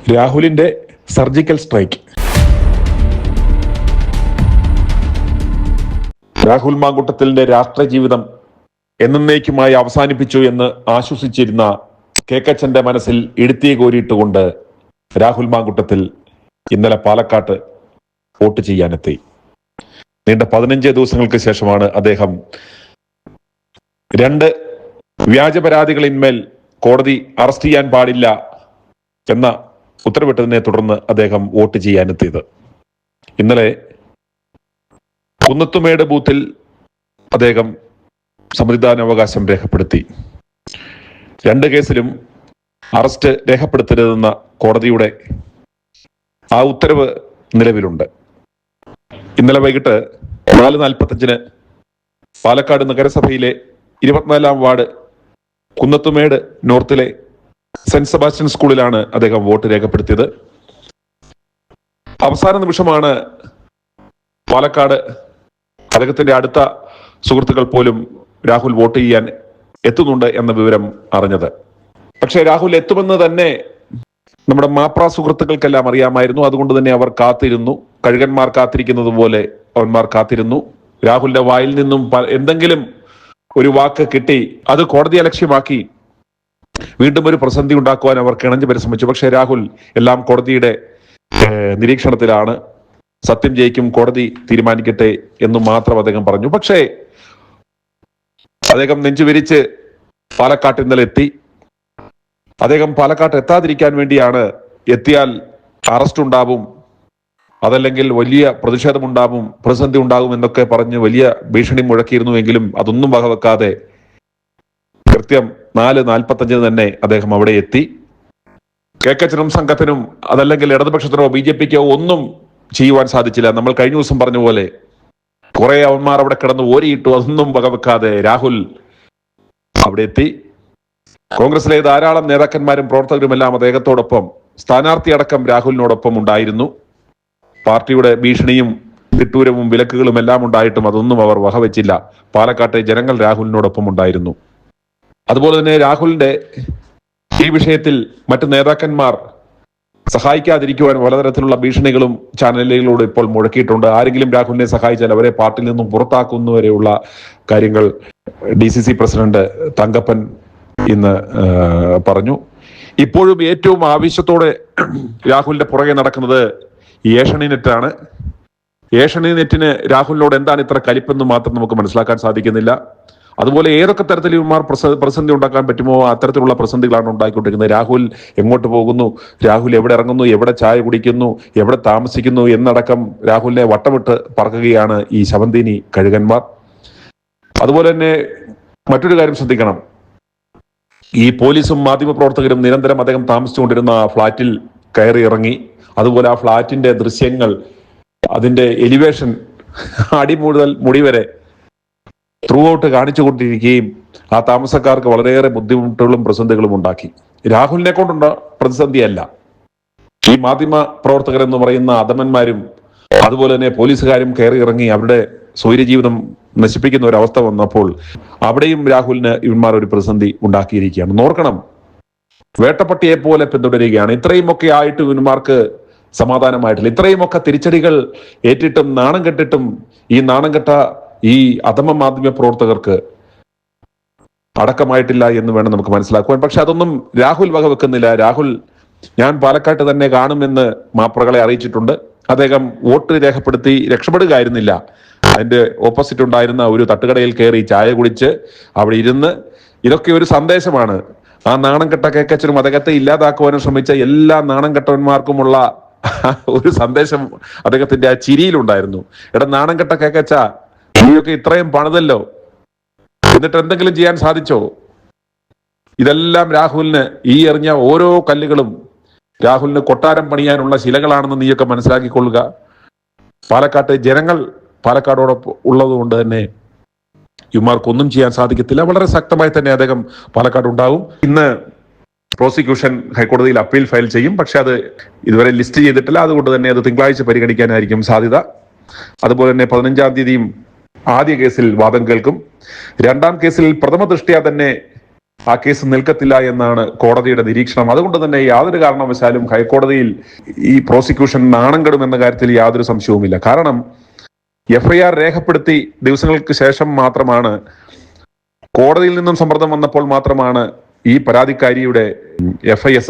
രാഹുലിന്റെ surgical strike. Rahul മാങ്കൂട്ടത്തിലിന്റെ രാഷ്ട്രീയ ജീവിതം എന്നേക്കുമായി അവസാനിപ്പിച്ചു എന്ന് ആശ്വസിച്ചിരുന്ന കേക്കച്ചന്റെ മനസ്സിൽ ഇടുത്തിയെ കോരിയിട്ടുകൊണ്ട് രാഹുൽ മാങ്കൂട്ടത്തിൽ ഇന്നലെ പാലക്കാട്ട് വോട്ട് ചെയ്യാനെത്തി. നീണ്ട 15 ദിവസങ്ങൾക്ക് ശേഷമാണ് അദ്ദേഹം 2 വ്യാജ പരാതികളിന്മേൽ കോടതി അറസ്റ്റ് ചെയ്യാൻ പാടില്ല എന്ന ഉത്തരവിട്ടതിനെ തുടർന്ന് അദ്ദേഹം വോട്ട് ചെയ്യാനെത്തിയത്. ഇന്നലെ കുന്നത്തുമേട് ബൂത്തിൽ അദ്ദേഹം സമ്മതിദാനാവകാശം രേഖപ്പെടുത്തി. 2 കേസിലും അറസ്റ്റ് രേഖപ്പെടുത്തരുതെന്ന കോടതിയുടെ ആ ഉത്തരവ് നിലവിലുണ്ട്. ഇന്നലെ വൈകിട്ട് 4:45 പാലക്കാട് നഗരസഭയിലെ 24-ാം വാർഡ് കുന്നത്തുമേട് നോർത്തിലെ സെന്റ് സെബാസ്റ്റ്യൻ സ്കൂളിലാണ് അദ്ദേഹം വോട്ട് രേഖപ്പെടുത്തിയത്. അവസാന നിമിഷമാണ് പാലക്കാട് അദ്ദേഹത്തിന്റെ അടുത്ത സുഹൃത്തുക്കൾ പോലും രാഹുൽ വോട്ട് ചെയ്യാൻ എത്തുന്നുണ്ട് എന്ന വിവരം അറിഞ്ഞത്. പക്ഷേ രാഹുൽ എത്തുമെന്ന് തന്നെ നമ്മുടെ മാപ്ര സുഹൃത്തുക്കൾക്കെല്ലാം അറിയാമായിരുന്നു. അതുകൊണ്ട് തന്നെ അവർ കാത്തിരുന്നു. കഴുകന്മാർ കാത്തിരിക്കുന്നത് പോലെ അവന്മാർ കാത്തിരുന്നു. രാഹുലിന്റെ വായിൽ നിന്നും എന്തെങ്കിലും ഒരു വാക്ക് കിട്ടി അത് കോടതിയെ ലക്ഷ്യമാക്കി വീണ്ടും ഒരു പ്രതിസന്ധി ഉണ്ടാക്കുവാൻ അവർ കിണഞ്ഞു പരിശ്രമിച്ചു. പക്ഷേ രാഹുൽ എല്ലാം കോടതിയുടെ നിരീക്ഷണത്തിലാണ്. സത്യം ജയിക്കും, കോടതി തീരുമാനിക്കട്ടെ എന്നും മാത്രം അദ്ദേഹം പറഞ്ഞു. പക്ഷേ അദ്ദേഹം നെഞ്ചുവിരിച്ച് പാലക്കാട്ട് ഇന്നലെ എത്തി. അദ്ദേഹം പാലക്കാട്ട് എത്താതിരിക്കാൻ വേണ്ടിയാണ്, എത്തിയാൽ അറസ്റ്റ് ഉണ്ടാവും, അതല്ലെങ്കിൽ വലിയ പ്രതിഷേധമുണ്ടാവും, പ്രതിസന്ധി ഉണ്ടാകും എന്നൊക്കെ പറഞ്ഞ് വലിയ ഭീഷണി മുഴക്കിയിരുന്നുവെങ്കിലും അതൊന്നും വകവെക്കാതെ കൃത്യം 4:45 തന്നെ അദ്ദേഹം അവിടെ എത്തി. കേക്കച്ചനും സംഘത്തിനും അതല്ലെങ്കിൽ ഇടതുപക്ഷത്തിനോ BJPക്കോ ഒന്നും ചെയ്യുവാൻ സാധിച്ചില്ല. നമ്മൾ കഴിഞ്ഞ ദിവസം പറഞ്ഞ പോലെ കുറെ അവന്മാർ അവിടെ കിടന്ന് ഓരിയിട്ടു. അതൊന്നും വകവെക്കാതെ രാഹുൽ അവിടെ എത്തി. കോൺഗ്രസിലെ ധാരാളം നേതാക്കന്മാരും പ്രവർത്തകരും എല്ലാം അദ്ദേഹത്തോടൊപ്പം, സ്ഥാനാർത്ഥി അടക്കം രാഹുലിനോടൊപ്പം ഉണ്ടായിരുന്നു. പാർട്ടിയുടെ ഭീഷണിയും തിട്ടൂരവും വിലക്കുകളും എല്ലാം ഉണ്ടായിട്ടും അതൊന്നും അവർ വകവെച്ചില്ല. പാലക്കാട്ടെ ജനങ്ങൾ രാഹുലിനോടൊപ്പം ഉണ്ടായിരുന്നു. അതുപോലെ തന്നെ രാഹുലിന്റെ ഈ വിഷയത്തിൽ മറ്റു നേതാക്കന്മാർ സഹായിക്കാതിരിക്കുവാൻ പലതരത്തിലുള്ള ഭീഷണികളും ചാനലുകളിലൂടെ ഇപ്പോൾ മുഴക്കിയിട്ടുണ്ട്. ആരെങ്കിലും രാഹുലിനെ സഹായിച്ചാൽ അവരെ പാർട്ടിയിൽ നിന്നും പുറത്താക്കുന്നവരെയുള്ള കാര്യങ്ങൾ DCC പ്രസിഡന്റ് തങ്കപ്പൻ ഇന്ന് പറഞ്ഞു. ഇപ്പോഴും ഏറ്റവും ആവേശത്തോടെ രാഹുലിന്റെ പുറകെ നടക്കുന്നത് ഏഷ്യാനെറ്റാണ്. ഏഷ്യാനെറ്റിന് രാഹുലിനോട് എന്താണ് ഇത്ര കലിപ്പെന്ന് മാത്രം നമുക്ക് മനസ്സിലാക്കാൻ സാധിക്കുന്നില്ല. അതുപോലെ ഏതൊക്കെ തരത്തിൽ ഇവന്മാർ പ്രതിസന്ധി ഉണ്ടാക്കാൻ പറ്റുമോ അത്തരത്തിലുള്ള പ്രതിസന്ധികളാണ് ഉണ്ടായിക്കൊണ്ടിരിക്കുന്നത്. രാഹുൽ എങ്ങോട്ട് പോകുന്നു, രാഹുൽ എവിടെ ഇറങ്ങുന്നു, എവിടെ ചായ കുടിക്കുന്നു, എവിടെ താമസിക്കുന്നു എന്നടക്കം രാഹുലിനെ വട്ടമിട്ട് പറക്കുകയാണ് ഈ ശവന്തീനി കഴുകന്മാർ. അതുപോലെ തന്നെ മറ്റൊരു കാര്യം ശ്രദ്ധിക്കണം. ഈ പോലീസും മാധ്യമപ്രവർത്തകരും നിരന്തരം അദ്ദേഹം താമസിച്ചുകൊണ്ടിരുന്ന ആ ഫ്ളാറ്റിൽ കയറി ഇറങ്ങി. അതുപോലെ ആ ഫ്ളാറ്റിന്റെ ദൃശ്യങ്ങൾ, അതിന്റെ എലിവേഷൻ അടി മുതൽ മുടി വരെ ത്രൂ ഔട്ട് കാണിച്ചുകൊണ്ടിരിക്കുകയും ആ താമസക്കാർക്ക് വളരെയേറെ ബുദ്ധിമുട്ടുകളും പ്രതിസന്ധികളും ഉണ്ടാക്കി. രാഹുലിനെ കൊണ്ടുള്ള പ്രതിസന്ധിയല്ല, ഈ മാധ്യമ പ്രവർത്തകർ എന്ന് പറയുന്ന അധമന്മാരും അതുപോലെ തന്നെ പോലീസുകാരും കയറി ഇറങ്ങി അവരുടെ സ്വൈര്യജീവിതം നശിപ്പിക്കുന്ന ഒരു അവസ്ഥ വന്നപ്പോൾ അവിടെയും രാഹുലിന് ഇവന്മാർ ഒരു പ്രതിസന്ധി ഉണ്ടാക്കിയിരിക്കുകയാണ്. നോർക്കണം, വേട്ടപ്പട്ടിയെ പോലെ പിന്തുടരുകയാണ്. ഇത്രയുമൊക്കെ ആയിട്ട് ഇവന്മാർക്ക് സമാധാനമായിട്ടില്ല. ഇത്രയുമൊക്കെ തിരിച്ചടികൾ ഏറ്റിട്ടും നാണം കെട്ടിട്ടും ഈ നാണം കെട്ട ഈ അധമ മാധ്യമ പ്രവർത്തകർക്ക് അടക്കമായിട്ടില്ല എന്ന് വേണം നമുക്ക് മനസ്സിലാക്കുവാൻ. പക്ഷെ അതൊന്നും രാഹുൽ വകവെക്കുന്നില്ല. രാഹുൽ ഞാൻ പാലക്കാട്ട് തന്നെ കാണുമെന്ന് മാപ്രകളെ അറിയിച്ചിട്ടുണ്ട്. അദ്ദേഹം വോട്ട് രേഖപ്പെടുത്തി രക്ഷപ്പെടുകയായിരുന്നില്ല. അതിന്റെ ഓപ്പോസിറ്റ് ഉണ്ടായിരുന്ന ഒരു തട്ടുകടയിൽ കയറി ചായ കുടിച്ച് അവിടെ ഇരുന്ന്, ഇതൊക്കെ ഒരു സന്ദേശമാണ്. ആ നാണം കെട്ട കേക്കച്ചനും അദ്ദേഹത്തെ ഇല്ലാതാക്കുവാനും ശ്രമിച്ച എല്ലാ നാണം കെട്ടവന്മാർക്കുമുള്ള ഒരു സന്ദേശം അദ്ദേഹത്തിന്റെ ആ ചിരിയിലുണ്ടായിരുന്നു. എടാ നാണം കെട്ട കേക്കച്ച, നീയൊക്കെ ഇത്രയും പണിതല്ലോ, എന്നിട്ട് എന്തെങ്കിലും ചെയ്യാൻ സാധിച്ചോ? ഇതെല്ലാം രാഹുലിന്, ഈ എറിഞ്ഞ ഓരോ കല്ലുകളും രാഹുലിന് കൊട്ടാരം പണിയാനുള്ള ശിലകളാണെന്ന് നീയൊക്കെ മനസ്സിലാക്കിക്കൊള്ളുക. പാലക്കാട്ടെ ജനങ്ങൾ പാലക്കാടോടൊപ്പം ഉള്ളത് കൊണ്ട് തന്നെ ഇവന്മാർക്കൊന്നും ചെയ്യാൻ സാധിക്കത്തില്ല. വളരെ ശക്തമായി തന്നെ അദ്ദേഹം പാലക്കാട് ഉണ്ടാവും. ഇന്ന് പ്രോസിക്യൂഷൻ ഹൈക്കോടതിയിൽ അപ്പീൽ ഫയൽ ചെയ്യും. പക്ഷെ അത് ഇതുവരെ ലിസ്റ്റ് ചെയ്തിട്ടില്ല. അതുകൊണ്ട് തന്നെ അത് തിങ്കളാഴ്ച പരിഗണിക്കാനായിരിക്കും സാധ്യത. അതുപോലെ തന്നെ 15-ാം തീയതിയും ആദ്യ കേസിൽ വാദം കേൾക്കും. 2ാം കേസിൽ പ്രഥമ ദൃഷ്ട്യാ തന്നെ ആ കേസ് നിൽക്കത്തില്ല എന്നാണ് കോടതിയുടെ നിരീക്ഷണം. അതുകൊണ്ട് തന്നെ യാതൊരു കാരണവശാലും ഹൈക്കോടതിയിൽ ഈ പ്രോസിക്യൂഷൻ നാണം കെടും എന്ന കാര്യത്തിൽ യാതൊരു സംശയവുമില്ല. കാരണം FIR രേഖപ്പെടുത്തി ദിവസങ്ങൾക്ക് ശേഷം മാത്രമാണ്, കോടതിയിൽ നിന്നും സമ്മർദ്ദം വന്നപ്പോൾ മാത്രമാണ് ഈ പരാതിക്കാരിയുടെ FIS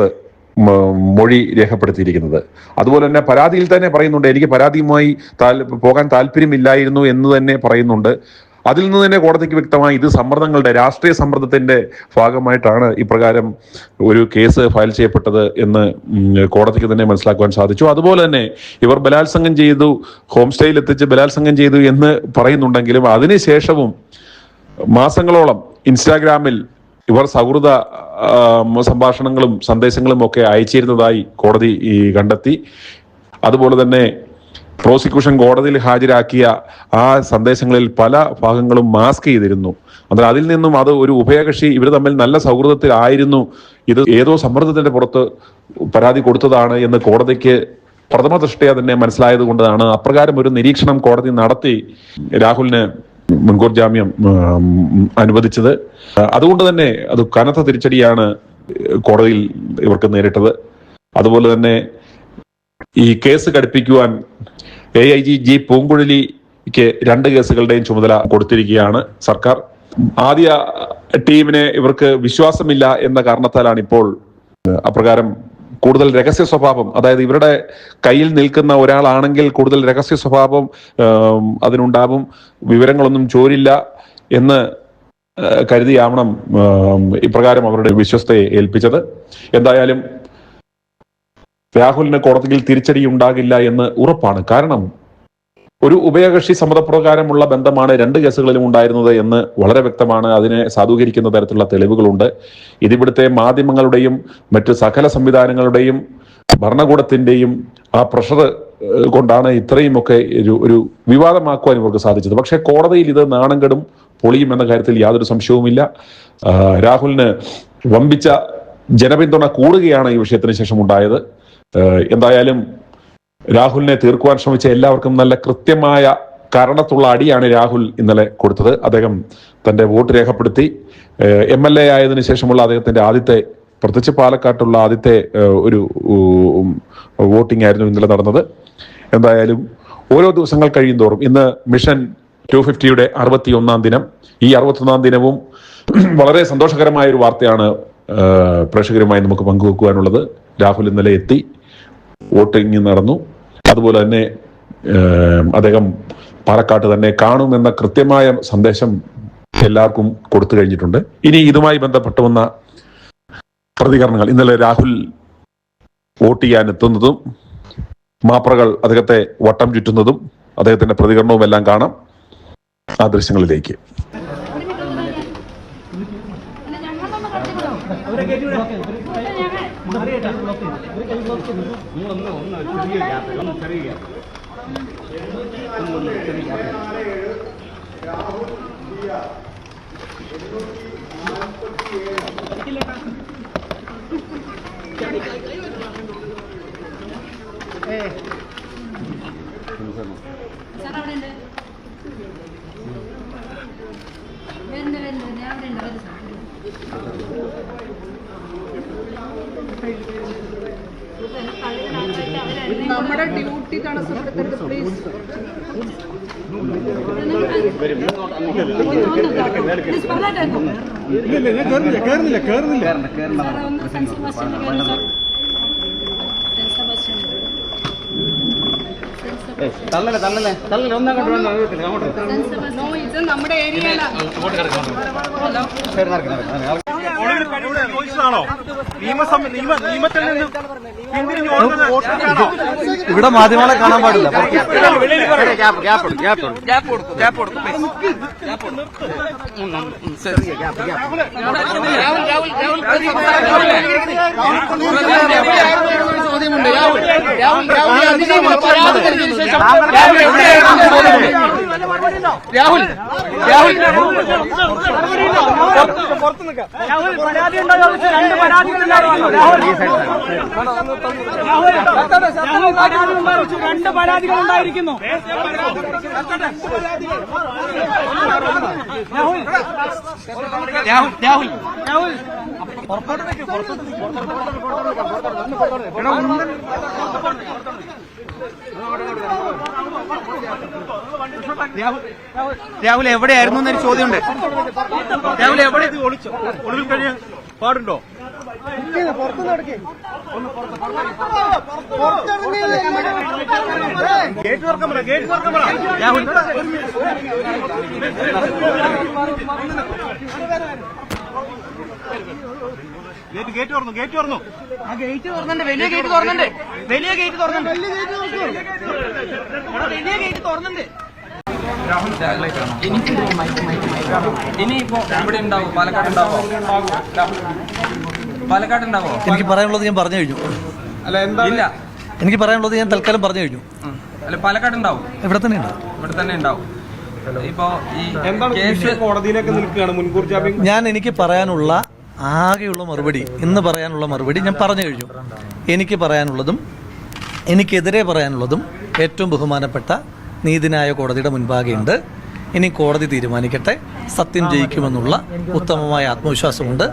മൊഴി രേഖപ്പെടുത്തിയിരിക്കുന്നത്. അതുപോലെ തന്നെ പരാതിയിൽ തന്നെ പറയുന്നുണ്ട്, എനിക്ക് പരാതിയുമായി പോകാൻ താല്പര്യമില്ലായിരുന്നു എന്ന് തന്നെ പറയുന്നുണ്ട്. അതിൽ നിന്ന് തന്നെ കോടതിക്ക് വ്യക്തമായി ഇത് സമ്മർദ്ദങ്ങളുടെ, രാഷ്ട്രീയ സമ്മർദ്ദത്തിന്റെ ഭാഗമായിട്ടാണ് ഇപ്രകാരം ഒരു കേസ് ഫയൽ ചെയ്യപ്പെട്ടത് എന്ന് കോടതിക്ക് തന്നെ മനസ്സിലാക്കുവാൻ സാധിച്ചു. അതുപോലെ തന്നെ ഇവർ ബലാത്സംഗം ചെയ്തു, ഹോം സ്റ്റേയിൽ എത്തിച്ച് ബലാത്സംഗം ചെയ്തു എന്ന് പറയുന്നുണ്ടെങ്കിലും അതിനുശേഷവും മാസങ്ങളോളം ഇൻസ്റ്റാഗ്രാമിൽ ഇവർ സൗഹൃദ സംഭാഷണങ്ങളും സന്ദേശങ്ങളും ഒക്കെ അയച്ചിരുന്നതായി കോടതി കണ്ടെത്തി. അതുപോലെ തന്നെ പ്രോസിക്യൂഷൻ കോടതിയിൽ ഹാജരാക്കിയ ആ സന്ദേശങ്ങളിൽ പല ഭാഗങ്ങളും മാസ്ക് ചെയ്തിരുന്നു. എന്നാൽ അതിൽ നിന്നും അത് ഒരു ഉഭയകക്ഷി, ഇവർ തമ്മിൽ നല്ല സൗഹൃദത്തിലായിരുന്നു, ഇത് ഏതോ സമ്മർദ്ദത്തിന്റെ പുറത്ത് പരാതി കൊടുത്തതാണ് എന്ന് കോടതിക്ക് പ്രഥമ ദൃഷ്ട്യാ തന്നെ മനസ്സിലായത് കൊണ്ടാണ് അപ്രകാരം ഒരു നിരീക്ഷണം കോടതി നടത്തി രാഹുലിന് മുൻകൂർ ജാമ്യം അനുവദിച്ചത്. അതുകൊണ്ട് തന്നെ അത് കനത്ത തിരിച്ചടിയാണ് കോടതിയിൽ ഇവർക്ക് നേരിട്ടത്. അതുപോലെ തന്നെ ഈ കേസ് ഘടിപ്പിക്കുവാൻ AIG G പൂങ്കുഴലിക്ക് 2 കേസുകളുടെയും ചുമതല കൊടുത്തിരിക്കുകയാണ് സർക്കാർ. ആദ്യ ടീമിനെ ഇവർക്ക് വിശ്വാസമില്ല എന്ന കാരണത്താലാണ് ഇപ്പോൾ അപ്രകാരം കൂടുതൽ രഹസ്യ സ്വഭാവം, അതായത് ഇവരുടെ കയ്യിൽ നിൽക്കുന്ന ഒരാളാണെങ്കിൽ കൂടുതൽ രഹസ്യ സ്വഭാവം അതിനുണ്ടാവും, വിവരങ്ങളൊന്നും ചോരില്ല എന്ന് കരുതിയാവണം ഇപ്രകാരം അവരുടെ വിശ്വസ്തയെ ഏൽപ്പിച്ചത്. എന്തായാലും രാഹുലിന് കോടതിയിൽ തിരിച്ചടി ഉണ്ടാകില്ല എന്ന് ഉറപ്പാണ്. കാരണം ഒരു ഉഭയകക്ഷി സമ്മതപ്രകാരമുള്ള ബന്ധമാണ് 2 കേസുകളിലും ഉണ്ടായിരുന്നത് എന്ന് വളരെ വ്യക്തമാണ്. അതിനെ സാധൂകരിക്കുന്ന തരത്തിലുള്ള തെളിവുകളുണ്ട്. ഇതിവിടുത്തെ മാധ്യമങ്ങളുടെയും മറ്റ് സകല സംവിധാനങ്ങളുടെയും ഭരണകൂടത്തിന്റെയും ആ പ്രഷർ കൊണ്ടാണ് ഇത്രയുമൊക്കെ ഒരു വിവാദമാക്കുവാൻ ഇവർക്ക് സാധിച്ചത്. പക്ഷേ കോടതിയിൽ ഇത് നാണം കെടും, പൊളിയും എന്ന കാര്യത്തിൽ യാതൊരു സംശയവുമില്ല. രാഹുലിന് വമ്പിച്ച ജനപിന്തുണ കൂടുകയാണ് ഈ വിഷയത്തിന് ശേഷം ഉണ്ടായത്. എന്തായാലും രാഹുലിനെ തീർക്കുവാൻ ശ്രമിച്ച എല്ലാവർക്കും നല്ല കൃത്യമായ കാരണത്തുള്ള അടിയാണ് രാഹുൽ ഇന്നലെ കൊടുത്തത്. അദ്ദേഹം തന്റെ വോട്ട് രേഖപ്പെടുത്തി. MLA ആയതിനു ശേഷമുള്ള അദ്ദേഹത്തിന്റെ ആദ്യത്തെ, പ്രത്യേകിച്ച് പാലക്കാട്ടുള്ള ആദ്യത്തെ ഒരു വോട്ടിംഗ് ആയിരുന്നു ഇന്നലെ നടന്നത്. എന്തായാലും ഓരോ ദിവസങ്ങൾ കഴിയും തോറും, ഇന്ന് മിഷൻ 250യുടെ 61ാം ദിനം. ഈ 61ാം ദിനവും വളരെ സന്തോഷകരമായ ഒരു വാർത്തയാണ് പ്രേക്ഷകരുമായി നമുക്ക് പങ്കുവെക്കുവാനുള്ളത്. രാഹുൽ ഇന്നലെ എത്തി, വോട്ടിംഗ് നടന്നു. അതുപോലെ തന്നെ അദ്ദേഹം പാലക്കാട്ട് തന്നെ കാണുമെന്ന കൃത്യമായ സന്ദേശം എല്ലാവർക്കും കൊടുത്തു കഴിഞ്ഞിട്ടുണ്ട്. ഇനി ഇതുമായി ബന്ധപ്പെട്ട് വന്ന പ്രതികരണങ്ങൾ, ഇന്നലെ രാഹുൽ വോട്ട് ചെയ്യാൻ എത്തുന്നതും മാപ്രകൾ അദ്ദേഹത്തെ വട്ടം ചുറ്റുന്നതും അദ്ദേഹത്തിന്റെ പ്രതികരണവും എല്ലാം കാണാം. ആ ദൃശ്യങ്ങളിലേക്ക്. നമ്മുടെ ഡ്യൂട്ടി തടസ്സപ്പെടുത്തരുത് പ്ലീസ്. ഇത് നമ്മുടെ ഏരിയയിലാണ്. ഇവിടെ മാധ്യമങ്ങളെ കാണാൻ പാടില്ല. ചോദ്യമുണ്ട്. രാഹുൽ പരാതി ഉണ്ടോ ചോദിച്ചു. 2 പരാതികളുണ്ടായിരുന്നു. രണ്ട് പരാതികൾ ഉണ്ടായിരിക്കുന്നു. രാഹുൽ രാഹുൽ എവിടെയായിരുന്നു എന്നൊരു ചോദ്യമുണ്ട്. രാഹുൽ എവിടെ ഒളിവിൽ കഴിയാൻ പാടുണ്ടോ? ഗേറ്റ് തുറക്കാൻ പറ. രാഹുൽ ഗേറ്റ് തുറന്നു. ആ ഗേറ്റ് തുറന്നുണ്ട്. വലിയ ഗേറ്റ് തുറന്നുണ്ട്. ഇനിയിപ്പോ ഇവിടെ ഉണ്ടാവോ? പാലക്കാട് ഉണ്ടാവോ? എനിക്ക് പറയാനുള്ളത് ഞാൻ പറഞ്ഞു കഴിഞ്ഞു. ഇല്ല, എനിക്ക് പറയാനുള്ളത് ഞാൻ തൽക്കാലം പറഞ്ഞു കഴിഞ്ഞു. അല്ല, പാലക്കാട് ഉണ്ടാവും. ഇവിടെ തന്നെ ഉണ്ട്. ഇപ്പോ ഈ കേസ് കോടതിയിലൊക്കെ നിൽക്കുകയാണ്. മുൻകൂർ ജാമ്യം എനിക്ക് പറയാനുള്ള ആകെയുള്ള മറുപടി, ഇന്ന് പറയാനുള്ള മറുപടി ഞാൻ പറഞ്ഞു കഴിഞ്ഞു. എനിക്ക് പറയാനുള്ളതും എനിക്കെതിരെ പറയാനുള്ളതും ഏറ്റവും ബഹുമാനപ്പെട്ട നീതിന്യായ കോടതിയുടെ മുൻപാകെയുണ്ട്. ഇനി കോടതി തീരുമാനിക്കട്ടെ. സത്യം ജയിക്കുമെന്നുള്ള ഉത്തമമായ ആത്മവിശ്വാസമുണ്ട്.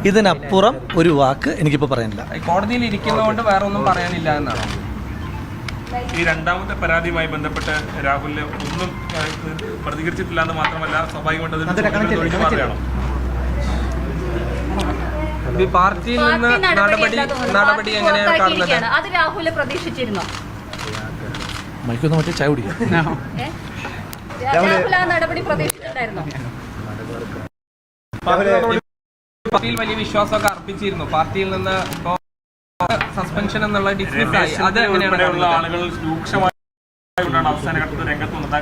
ഇതിനപ്പുറം ഒരു വാക്ക് എനിക്കിപ്പോൾ പറയാനില്ല. കോടതിയിൽ ഇരിക്കുന്നതുകൊണ്ട് വേറെ ഒന്നും പറയാനില്ല എന്നാണോ? ഈ രണ്ടാമത്തെ പരാതിയുമായി ബന്ധപ്പെട്ട് രാഹുലിന് ഒന്നും പ്രതികരിച്ചിട്ടില്ല എന്ന് മാത്രമല്ല, സ്വാഭാവികമായിട്ട് പാർട്ടിയിൽ നിന്ന് നടപടി എങ്ങനെയാണ് കാണുന്നത്? അത് രാഹുല് പ്രതീക്ഷിച്ചിരുന്നോ? മൈക്കൊന്ന് മറ്റേ ചായ കുടിക്കാം. രാഹുൽ ആ നടപടി പ്രതീക്ഷിച്ചിട്ടുണ്ടായിരുന്നോ? പാർട്ടിയിൽ വലിയ വിശ്വാസമൊക്കെ അർപ്പിച്ചിരുന്നു. പാർട്ടിയിൽ നിന്ന് ഇപ്പോ സസ്പെൻഷൻ എന്നുള്ള ഡിസ്മിസ് ആയി. അത് എങ്ങനെയാണ്? ആളുകൾ രൂക്ഷമായിക്കൊണ്ടാണ് അവസാന ഘട്ടത്തിൽ രംഗത്ത് വന്നത്.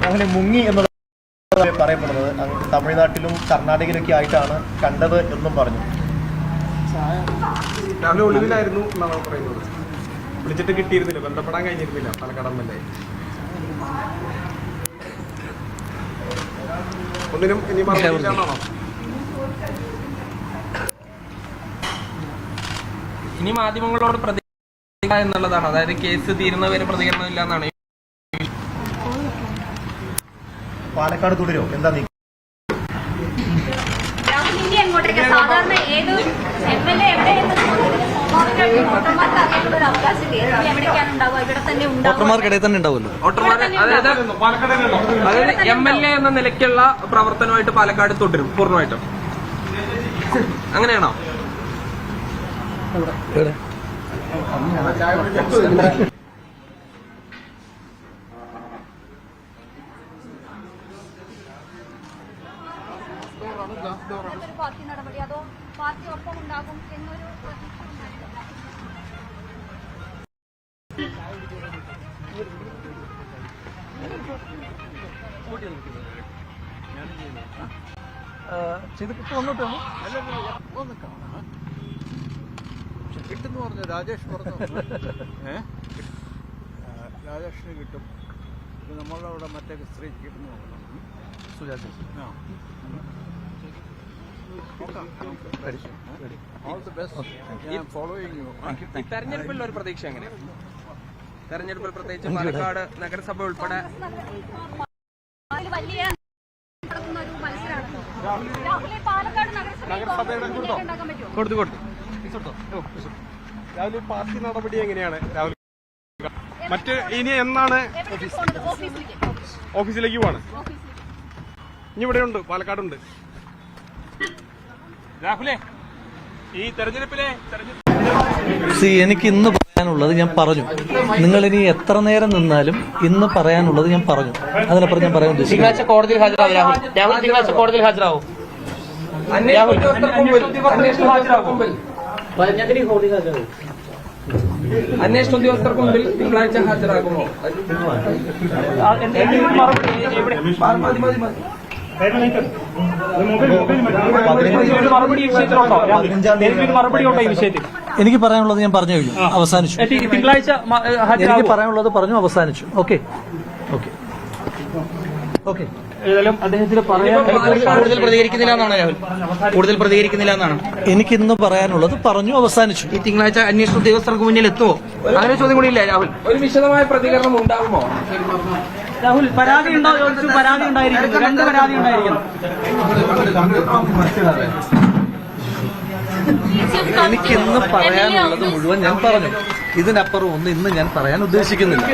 അങ്ങനെ മുങ്ങി എന്നുള്ള പറയപ്പെടുന്നത് തമിഴ്നാട്ടിലും കർണാടകയിലൊക്കെ ആയിട്ടാണ് കണ്ടത് എന്നും പറഞ്ഞു. രാഹുൽ ഒളിവിലായിരുന്നു എന്നാണ് പറയുന്നത്. വിളിച്ചിട്ട് കിട്ടിയിരുന്നില്ല, ബന്ധപ്പെടാൻ കഴിഞ്ഞിരുന്നില്ല പാലക്കാട് എംഎൽഎ. ഒന്നിനും ഇനി മറുപടിയില്ലാണോ? ഇനി മാധ്യമങ്ങളോട് പ്രതികരിക്കുക എന്നുള്ളതാണ്. അതായത് കേസ് തീരുന്നവരെ പ്രതികരണം ഇല്ല എന്നാണ്. പാലക്കാട് തുടരോ? എന്താ നീ രാഹുൽ ഇനി എങ്ങോട്ടേക്കാ? സാധാരണ ഏത് എംഎൽഎ എവിടെയെന്ന് സ്വാഭാവികമായിട്ടും വോട്ടർമാർക്ക് അറിയാനുള്ള ഒരു അവകാശം എവിടേക്കാണ് ഉണ്ടാവുക? ഇവിടെ തന്നെ ഉണ്ടാവും. വോട്ടർമാർക്കിടയിൽ തന്നെ ഉണ്ടാവുമല്ലോ. അതായത് MLA എന്ന നിലയ്ക്കുള്ള പ്രവർത്തനമായിട്ട് പാലക്കാട് തുടരും പൂർണ്ണമായിട്ടും. അങ്ങനെയാണോ? പാർട്ടി നടപടി അതോ പാർട്ടി ഒപ്പം ഉണ്ടാകും എന്നൊരു പ്രതീക്ഷ ഉണ്ടായിട്ടില്ല. കിട്ടുന്നു പറഞ്ഞു. രാജേഷ് പറഞ്ഞു. രാജേഷിന് കിട്ടും. നമ്മളവിടെ മറ്റേ സ്ത്രീ കിട്ടുന്നു. തെരഞ്ഞെടുപ്പിൽ ഒരു പ്രതീക്ഷ എങ്ങനെയാണ്? തെരഞ്ഞെടുപ്പിൽ പ്രത്യേകിച്ച് പാലക്കാട് നഗരസഭ ഉൾപ്പെടെ വലിയ ഒരു മത്സരമാണല്ലോ. രാഹുൽ പാലക്കാട് നഗരസഭ ഉണ്ടാക്കാൻ പറ്റുമോ? രാഹുൽ പാർട്ടി നടപടി എങ്ങനെയാണ്? രാഹുൽ മറ്റ് ഇനി എന്നാണ് ഓഫീസിലേക്ക് പോവാണ്? ഇനി ഇവിടെയുണ്ട്, പാലക്കാടുണ്ട്. രാഹുലേ, ഈ തെരഞ്ഞെടുപ്പിലെ എനിക്ക് ഇന്ന് പറയാനുള്ളത് ഞാൻ പറഞ്ഞു. നിങ്ങൾ ഇനി എത്ര നേരം നിന്നാലും ഇന്ന് പറയാനുള്ളത് ഞാൻ പറഞ്ഞു. അതിനപ്പുറം ഞാൻ പറയാൻ ഉദ്ദേശിക്കുന്നു. തിങ്കളാഴ്ച കോടതിയിൽ ഹാജരാവും. രാഹുൽ തിങ്കളാഴ്ച കോടതിയിൽ ഹാജരാവും. അന്വേഷണ ഉദ്യോഗസ്ഥർക്ക് മുമ്പിൽ തിങ്കളാഴ്ച ഹാജരാകുമോ? മറുപടി ഈ വിഷയത്തിലുണ്ടോ? മറുപടി ഉണ്ടോ ഈ വിഷയത്തിൽ? എനിക്ക് പറയാനുള്ളത് ഞാൻ പറഞ്ഞു കഴിഞ്ഞു, അവസാനിച്ചു. തിങ്കളാഴ്ച എനിക്ക് പറയാനുള്ളത് പറഞ്ഞു, അവസാനിച്ചു. Okay okay okay. ഏതായാലും അദ്ദേഹത്തിന് പറയാൻ കൂടുതൽ പ്രതികരിക്കുന്നില്ല എന്നാണ് രാഹുൽ, കൂടുതൽ പ്രതികരിക്കുന്നില്ല എന്നാണ്. എനിക്കിന്ന് പറയാനുള്ളത് പറഞ്ഞു, അവസാനിച്ചു. ഈ തിങ്കളാഴ്ച അന്വേഷണ ഉദ്യോഗസ്ഥർക്ക് മുന്നിൽ എത്തുമോ, അങ്ങനെ ചോദ്യം കൂടി ഇല്ല രാഹുൽ? ഒരു വിശദമായ പ്രതികരണം ഉണ്ടാകുമോ? രാഹുൽ പരാതി ഉണ്ടോ ചോദിച്ചു, പരാതി ഉണ്ടായിരിക്കുന്നു, 2 പരാതി ഉണ്ടായിരിക്കുന്നു. എനിക്കിന്ന് പറയാനുള്ളത് മുഴുവൻ ഞാൻ പറഞ്ഞു. ഇതിനപ്പുറം ഒന്നും ഇന്ന് ഞാൻ പറയാൻ ഉദ്ദേശിക്കുന്നില്ല.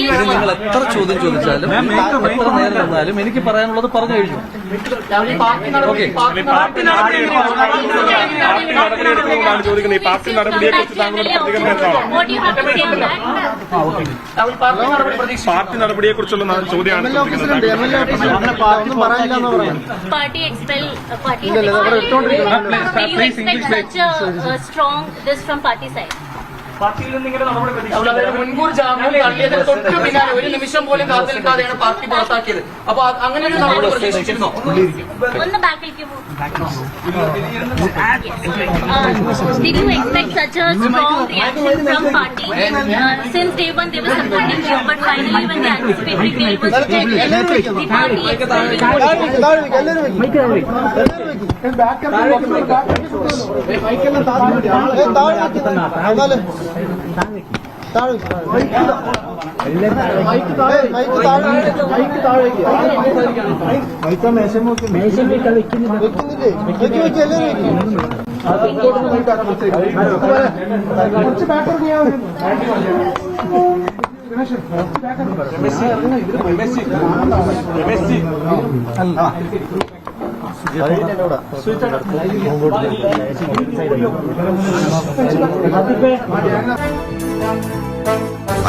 ഇത് നിങ്ങൾ എത്ര ചോദ്യം ചോദിച്ചാലും എത്ര നേരം വന്നാലും എനിക്ക് പറയാനുള്ളത് പറഞ്ഞു കഴിഞ്ഞു. ഓക്കെ. ചോദിക്കുന്നത് ഈ പാർട്ടി നടപടിയെ കുറിച്ച് താങ്കളുടെ പ്രതികരണം എന്താണ്? പാർട്ടി നടപടിയെ കുറിച്ചുള്ള ചോദ്യമാണ് ചോദിക്കുന്നത്. Party expel, party do you expect such a strong this from party side? പാർട്ടിയിൽ നിന്ന് ഇങ്ങനെ നടപടി മുൻകൂർ ജാമ്യം തള്ളിയതിന് തൊട്ട് പിന്നാലെ 1 നിമിഷം പോലും കാത്തു നിൽക്കാതെയാണ് പാർട്ടി പുറത്താക്കിയത്. അപ്പൊ അങ്ങനെ ഒരു നടപടി പ്രതീക്ഷിച്ചിരുന്നോ? On the back, if you did you expect such a strong reaction from party? Since day one they were supporting you, but finally when the anticipatory bail was rejected, the party expelled you.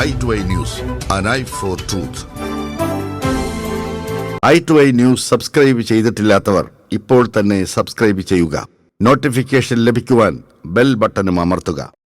i2i News, an eye for truth. i2i News subscribe ചെയ്തിട്ടില്ലാത്തവർ ഇപ്പോൾ തന്നെ subscribe ചെയ്യുക. Notification ലഭിക്കുവാൻ bell ബട്ടണും അമർത്തുക.